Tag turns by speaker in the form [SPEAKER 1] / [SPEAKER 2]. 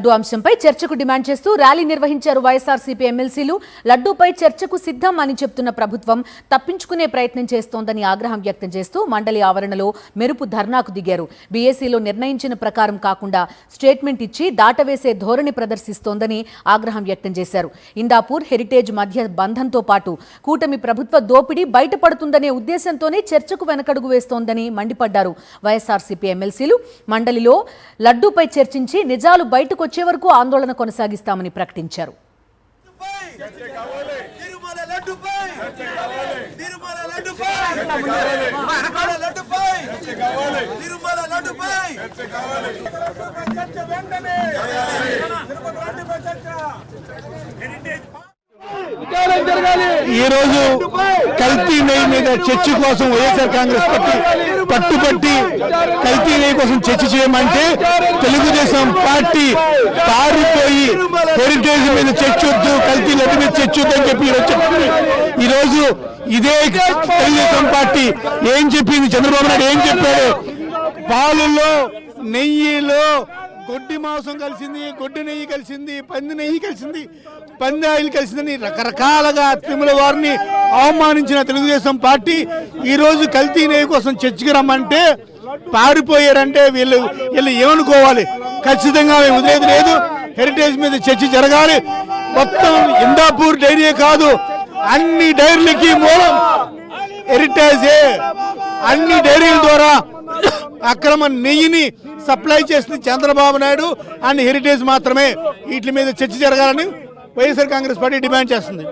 [SPEAKER 1] లడ్డూ అంశంపై చర్చకు డిమాండ్ చేస్తూ ర్యాలీ నిర్వహించారు వైఎస్ఆర్సీపీ ఎమ్మెల్సీలు. లడ్డూపై చర్చకు సిద్ధం అని చెప్తున్న ప్రభుత్వం తప్పించుకునే ప్రయత్నం చేస్తోందని ఆగ్రహం వ్యక్తం చేస్తూ మండలి ఆవరణలో మెరుపు ధర్నాకు దిగారు. బీఏసీలో నిర్ణయించిన ప్రకారం కాకుండా స్టేట్మెంట్ ఇచ్చి దాటవేసే ధోరణి ప్రదర్శిస్తోందని ఆగ్రహం వ్యక్తం చేశారు. ఇందాపూర్ హెరిటేజ్ మధ్య బంధంతో పాటు కూటమి ప్రభుత్వ దోపిడీ బయటపడుతుందనే ఉద్దేశంతోనే చర్చకు వెనకడుగు వేస్తోందని మండిపడ్డారు. వైఎస్ఆర్సీపీ ఎమ్మెల్సీలు మండలిలో లడ్డూపై చర్చించి నిజాలు బయటకు వచ్చే వరకు ఆందోళన కొనసాగిస్తామని ప్రకటించారు.
[SPEAKER 2] ఈ రోజు కల్తీ నెయ్యి మీద చర్చ కోసం వైఎస్ఆర్ కాంగ్రెస్ పార్టీ పట్టుబట్టి కల్తీ నెయ్యి కోసం చర్చ చేయమంటే తెలుగుదేశం పార్టీ పారిపోయి హెరిటేజ్ మీద చర్చ వద్దు, కల్తీ లడ్డు మీద చర్చ వద్దు అని చెప్పి చెప్పింది. ఈ రోజు ఇదే తెలుగుదేశం పార్టీ ఏం చెప్పింది, చంద్రబాబు నాయుడు ఏం చెప్పాడు, పాలులో నెయ్యిలో గొడ్డి మాంసం కలిసింది, గొడ్డి నెయ్యి కలిసింది, పంది నెయ్యి కలిసింది, పంది ఆయిల్ కలిసిందని రకరకాలుగా తిరుమల వారిని అవమానించిన తెలుగుదేశం పార్టీ ఈరోజు కల్తీ నెయ్యి కోసం చర్చకి రమ్మంటే పారిపోయారంటే వీళ్ళు ఏమనుకోవాలి? ఖచ్చితంగా మేము వదిలేదు లేదు. హెరిటేజ్ మీద చర్చ జరగాలి. మొత్తం ఇందాపూర్ డైరీ కాదు, అన్ని డైరీలకి మూలం హెరిటేజే. అన్ని డైరీల ద్వారా అక్రమ నెయ్యిని సప్లై చేస్తుంది చంద్రబాబు నాయుడు అండ్ హెరిటేజ్ మాత్రమే. వీటి మీద చర్చ జరగాలని వైఎస్ఆర్ కాంగ్రెస్ పార్టీ డిమాండ్ చేస్తుంది.